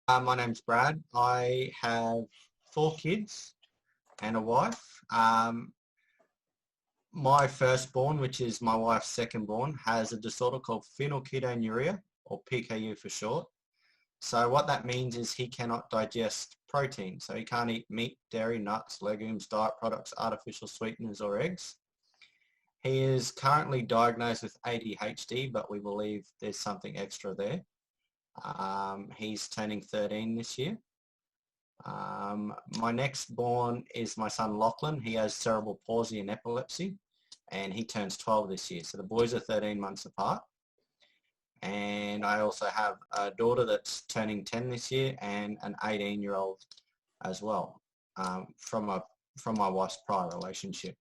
My name's Brad. I have 4 kids and a wife. My firstborn, which is my wife's secondborn, has a disorder called phenylketonuria, or PKU for short. So what that means is he cannot digest protein. So he can't eat meat, dairy, nuts, legumes, diet products, artificial sweeteners or eggs. He is currently diagnosed with ADHD, but we believe there's something extra there. He's turning 13 this year. My next born is my son Lachlan. He has cerebral palsy and epilepsy, and he turns 12 this year. So the boys are 13 months apart. And I also have a daughter that's turning 10 this year and an 18-year-old as well, from my wife's prior relationship.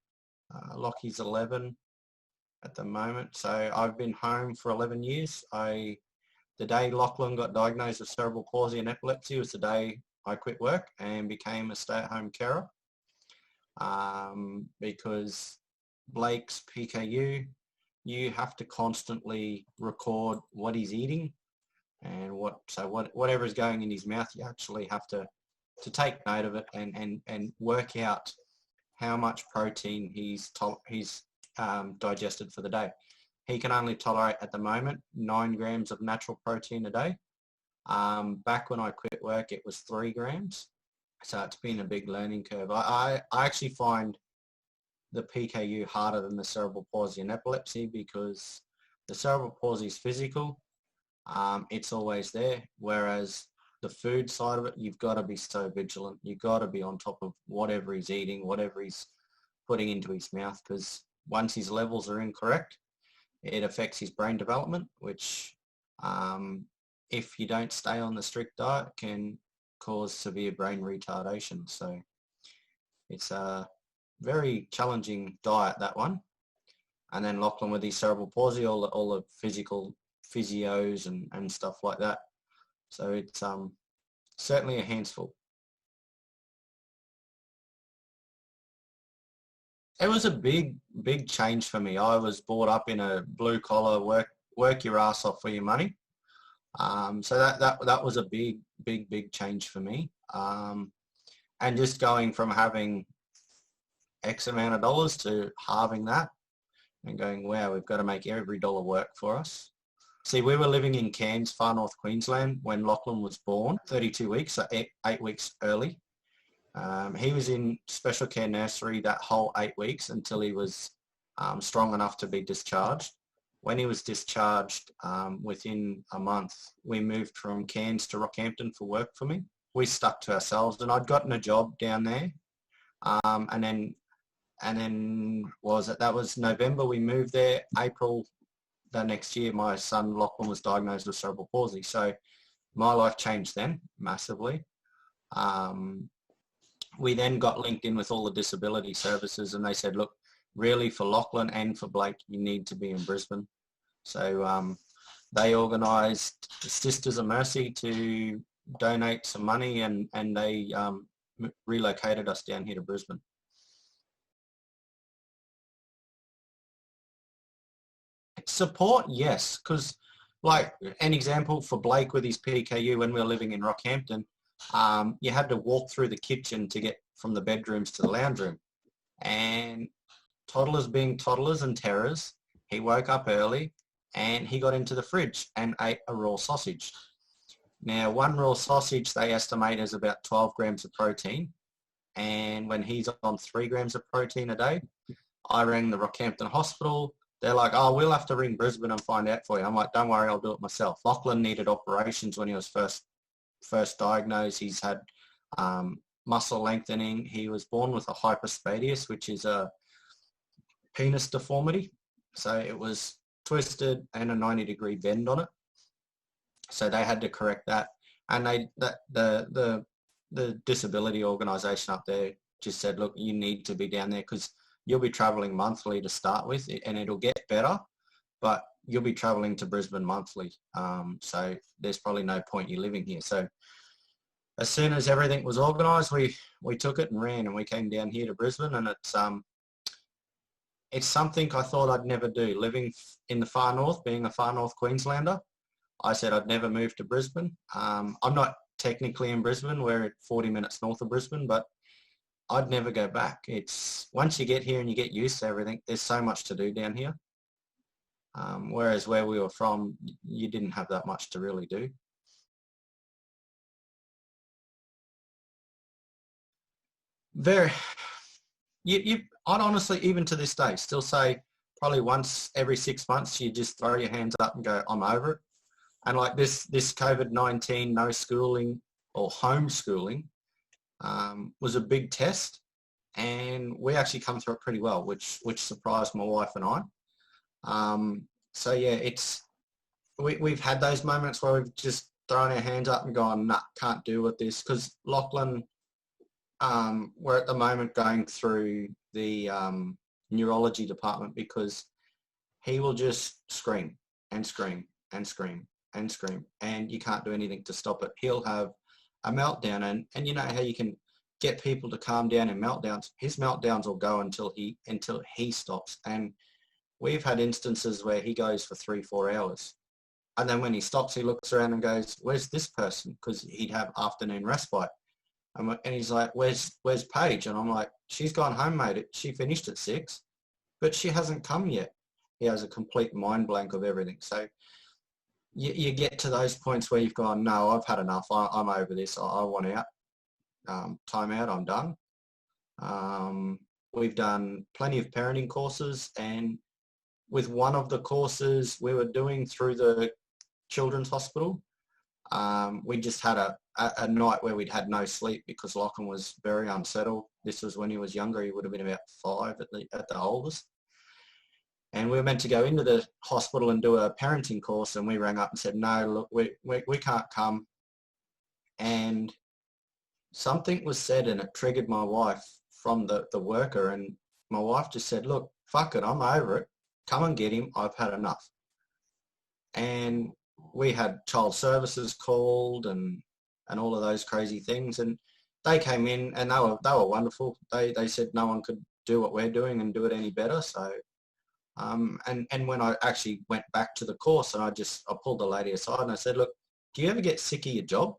Lockie's 11 at the moment. So I've been home for 11 years. The day Lachlan got diagnosed with cerebral palsy and epilepsy was the day I quit work and became a stay-at-home carer, because Blake's PKU, you have to constantly record what he's eating and whatever is going in his mouth, you actually have to take note of it and work out how much protein he's digested for the day. He can only tolerate at the moment 9 grams of natural protein a day. Back when I quit work, it was 3 grams. So it's been a big learning curve. I actually find the PKU harder than the cerebral palsy and epilepsy, because the cerebral palsy is physical. It's always there. Whereas the food side of it, you've got to be so vigilant. You've got to be on top of whatever he's eating, whatever he's putting into his mouth, because once his levels are incorrect, it affects his brain development, which if you don't stay on the strict diet can cause severe brain retardation. So it's a very challenging diet, that one. And then Lachlan with his cerebral palsy, all the physical physios and stuff like that. So it's certainly a handful. It was a big change for me. I was brought up in a blue collar, work your ass off for your money. So that was a big change for me. And just going from having X amount of dollars to halving that and going, wow, we've got to make every dollar work for us. See, we were living in Cairns, far north Queensland, when Lachlan was born, 32 weeks, so 8 weeks early. He was in special care nursery that whole 8 weeks until he was strong enough to be discharged. When he was discharged, within a month, we moved from Cairns to Rockhampton for work for me. We stuck to ourselves, and I'd gotten a job down there. And then that was November, we moved there. April the next year, my son Lachlan was diagnosed with cerebral palsy. So my life changed then massively. We then got linked in with all the disability services, and they said, look, really for Lachlan and for Blake, you need to be in Brisbane. So they organised Sisters of Mercy to donate some money, and they relocated us down here to Brisbane. Support, yes, because like an example for Blake with his PKU, when we were living in Rockhampton, you had to walk through the kitchen to get from the bedrooms to the lounge room. And toddlers being toddlers and terrors, he woke up early and he got into the fridge and ate a raw sausage. Now, one raw sausage they estimate is about 12 grams of protein. And when he's on 3 grams of protein a day, I rang the Rockhampton hospital. They're like, oh, we'll have to ring Brisbane and find out for you. I'm like, don't worry, I'll do it myself. Lachlan needed operations when he was first diagnosed. He's had muscle lengthening. He was born with a hypospadias, which is a penis deformity. So it was twisted and a 90-degree bend on it. So they had to correct that. And the disability organisation up there just said, look, you need to be down there because you'll be travelling monthly to start with, and it'll get better, but you'll be travelling to Brisbane monthly. So there's probably no point you living here. So as soon as everything was organised, we took it and ran, and we came down here to Brisbane, and it's something I thought I'd never do. Living in the far north, being a far north Queenslander, I said I'd never move to Brisbane. I'm not technically in Brisbane. We're at 40 minutes north of Brisbane, but I'd never go back. It's once you get here and you get used to everything, there's so much to do down here. Whereas where we were from, you didn't have that much to really do. I'd honestly, even to this day, still say probably once every 6 months, you just throw your hands up and go, I'm over it. And like this COVID-19, no schooling or homeschooling was a big test, and we actually come through it pretty well, which surprised my wife and I. So yeah, we've had those moments where we've just thrown our hands up and gone, nah, can't do with this, because Lachlan, we're at the moment going through the neurology department because he will just scream and scream and scream and scream, and you can't do anything to stop it. He'll have a meltdown, and you know how you can get people to calm down in meltdowns. His meltdowns will go until he stops, and we've had instances where he goes for 3-4 hours, and then when he stops, he looks around and goes, where's this person? Because he'd have afternoon respite. And he's like, where's Paige? And I'm like, she's gone home, mate. She finished at 6, but she hasn't come yet. He has a complete mind blank of everything. So you get to those points where you've gone, no, I've had enough. I'm over this. I want out. Time out. I'm done. We've done plenty of parenting courses, and with one of the courses we were doing through the Children's Hospital, we just had a night where we'd had no sleep because Lachlan was very unsettled. This was when he was younger. He would have been about 5 at the oldest. And we were meant to go into the hospital and do a parenting course, and we rang up and said, no, look, we can't come. And something was said, and it triggered my wife from the worker, and my wife just said, look, fuck it, I'm over it. Come and get him. I've had enough. And we had child services called and all of those crazy things, and they came in and they were wonderful. They said no one could do what we're doing and do it any better. So and when I actually went back to the course, and I pulled the lady aside and I said, look, do you ever get sick of your job?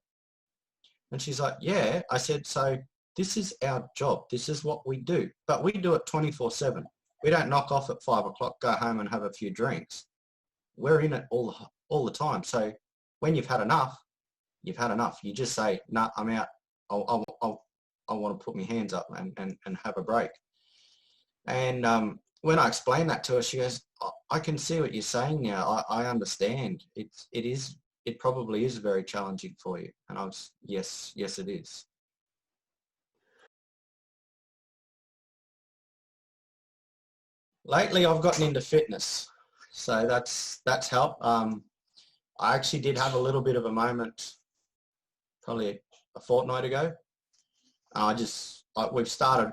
And she's like, yeah. I said, so this is our job. This is what we do, but we do it 24/7. We don't knock off at 5 o'clock, go home and have a few drinks. We're in it all the time. So when you've had enough, you've had enough. You just say, nah, I'm out. I want to put my hands up and have a break. And when I explained that to her, she goes, I can see what you're saying now. I understand. It probably is very challenging for you. And I was, yes, it is. Lately, I've gotten into fitness. So that's helped. I actually did have a little bit of a moment probably a fortnight ago. I've started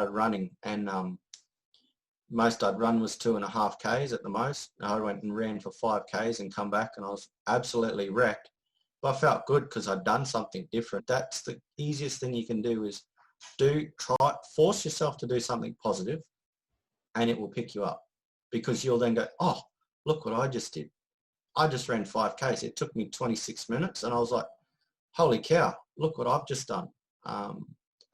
running, and most I'd run was 2.5 Ks at the most. I went and ran for 5 Ks and come back, and I was absolutely wrecked. But I felt good because I'd done something different. That's the easiest thing you can do, is force yourself to do something positive, and it will pick you up, because you'll then go, oh, look what I just did. I just ran 5 Ks. It took me 26 minutes, and I was like, holy cow, look what I've just done.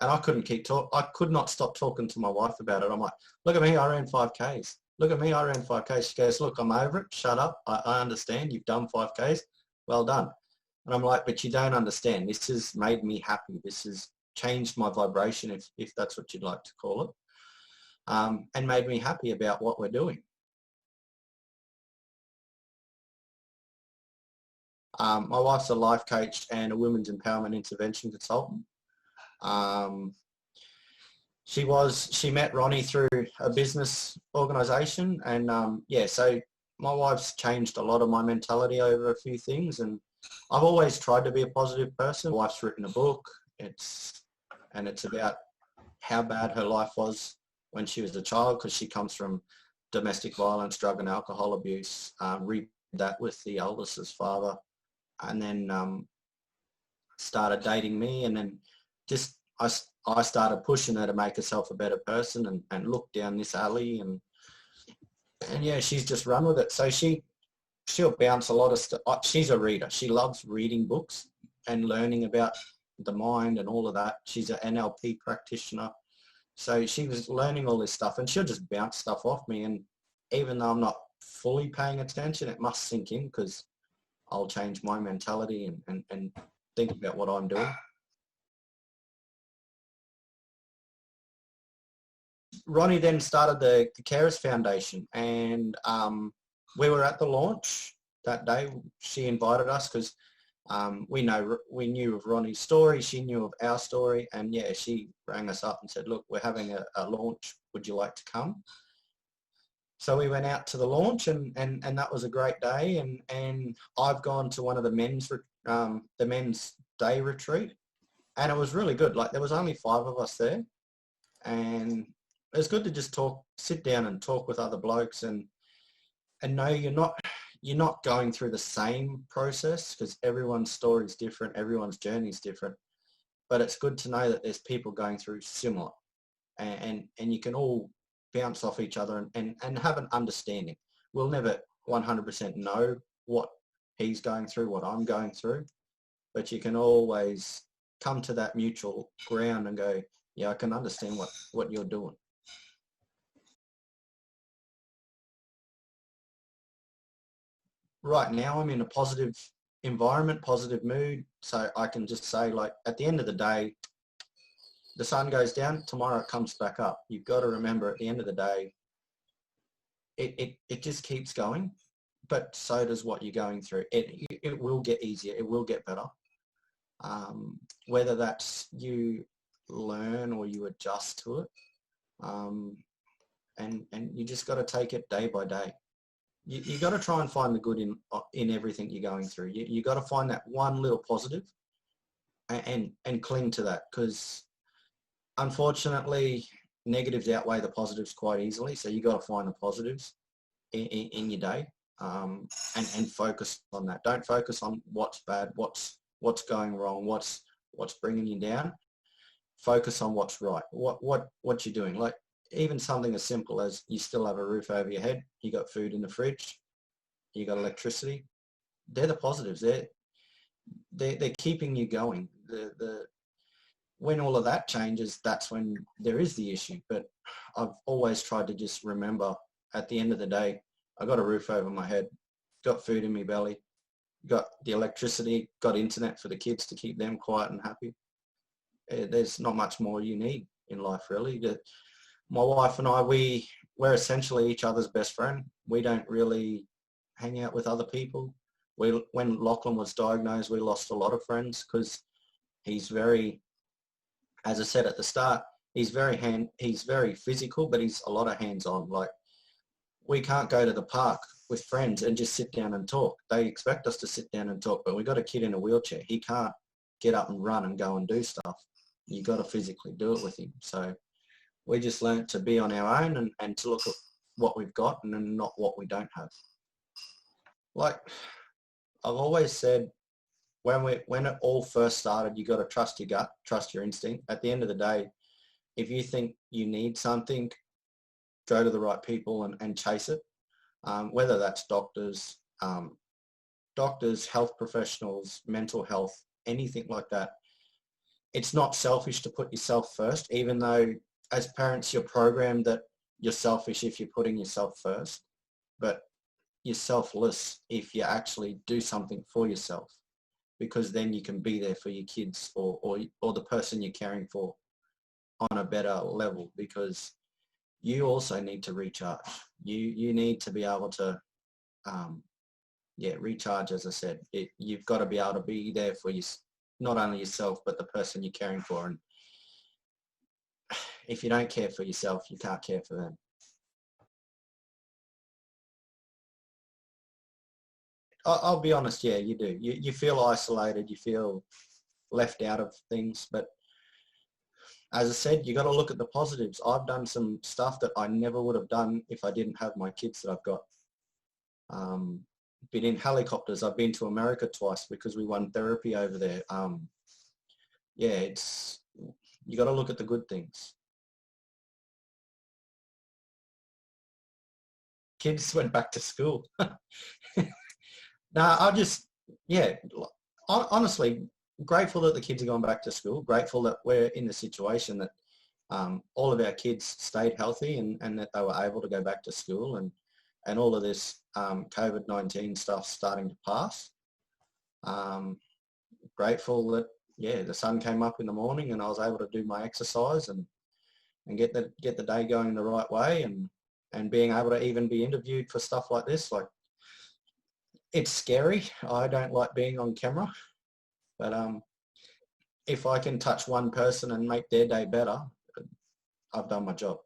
And I couldn't keep talking. I could not stop talking to my wife about it. I'm like, look at me, I ran 5 Ks. Look at me, I ran 5 Ks. She goes, look, I'm over it. Shut up. I understand. You've done 5 Ks. Well done. And I'm like, but you don't understand. This has made me happy. This has changed my vibration, if that's what you'd like to call it, and made me happy about what we're doing. My wife's a life coach and a women's empowerment intervention consultant. She met Ronnie through a business organisation, and so my wife's changed a lot of my mentality over a few things, and I've always tried to be a positive person. My wife's written a book. It's about how bad her life was when she was a child, because she comes from domestic violence, drug and alcohol abuse, read that with the eldest's father, and then started dating me, and then I started pushing her to make herself a better person and look down this alley, and yeah, she's just run with it. So she'll bounce a lot of stuff. She's a reader. She loves reading books, and learning about the mind and all of that. She's an NLP practitioner. So she was learning all this stuff, and she'll just bounce stuff off me. And even though I'm not fully paying attention, it must sink in, because I'll change my mentality and think about what I'm doing. Ronnie then started the Carers Foundation, and we were at the launch that day. She invited us because we knew of Ronnie's story, she knew of our story, and yeah, she rang us up and said, look, we're having a launch, would you like to come? So we went out to the launch, and that was a great day, and I've gone to one of the men's day retreat, and it was really good. Like, there was only 5 of us there, and it was good to just sit down and talk with other blokes, and know you're not going through the same process, because everyone's story is different, everyone's journey is different, but it's good to know that there's people going through similar, and you can all bounce off each other and have an understanding. We'll never 100% know what he's going through, what I'm going through, but you can always come to that mutual ground and go, yeah, I can understand what you're doing. Right now I'm in a positive environment, positive mood, so I can just say, like, at the end of the day, the sun goes down, tomorrow it comes back up. You've got to remember, at the end of the day, it just keeps going, but so does what you're going through. It will get easier, it will get better. Whether that's you learn or you adjust to it, and you just got to take it day by day. You got to try and find the good in everything you're going through. You got to find that one little positive and cling to that, because unfortunately negatives outweigh the positives quite easily. So you got to find the positives in your day, and focus on that. Don't focus on what's bad, what's going wrong, what's bringing you down. Focus on what's right, what you're doing. Like, even something as simple as you still have a roof over your head, you got food in the fridge, you got electricity. They're the positives. They're keeping you going. When all of that changes, that's when there is the issue. But I've always tried to just remember, at the end of the day, I got a roof over my head, got food in my belly, got the electricity, got internet for the kids to keep them quiet and happy. There's not much more you need in life, really. My wife and I, we're essentially each other's best friend. We don't really hang out with other people. When Lachlan was diagnosed, we lost a lot of friends, because he's very, as I said at the start, he's very physical, but he's a lot of hands-on. Like, we can't go to the park with friends and just sit down and talk. They expect us to sit down and talk, but we got a kid in a wheelchair. He can't get up and run and go and do stuff. You got to physically do it with him. So we just learnt to be on our own and to look at what we've got and not what we don't have. Like I've always said, when it all first started, you got to trust your gut, trust your instinct. At the end of the day, if you think you need something, go to the right people and chase it. Whether that's doctors, health professionals, mental health, anything like that. It's not selfish to put yourself first, even though as parents you're programmed that you're selfish if you're putting yourself first, but you're selfless if you actually do something for yourself, because then you can be there for your kids or the person you're caring for on a better level, because you also need to recharge. You need to be able to recharge. As I said, you've got to be able to be there for not only yourself but the person you're caring for, and if you don't care for yourself, you can't care for them. I'll be honest, yeah, you do. You feel isolated, you feel left out of things, but as I said, you got to look at the positives. I've done some stuff that I never would have done if I didn't have my kids that I've got. Been in helicopters. I've been to America twice because we won therapy over there. You got to look at the good things. Kids went back to school. No, honestly, grateful that the kids are going back to school. Grateful that we're in the situation that all of our kids stayed healthy and that they were able to go back to school, and all of this COVID-19 stuff starting to pass. Grateful that, yeah, the sun came up in the morning and I was able to do my exercise and get the day going the right way, and being able to even be interviewed for stuff like this. Like, it's scary. I don't like being on camera, but if I can touch one person and make their day better, I've done my job.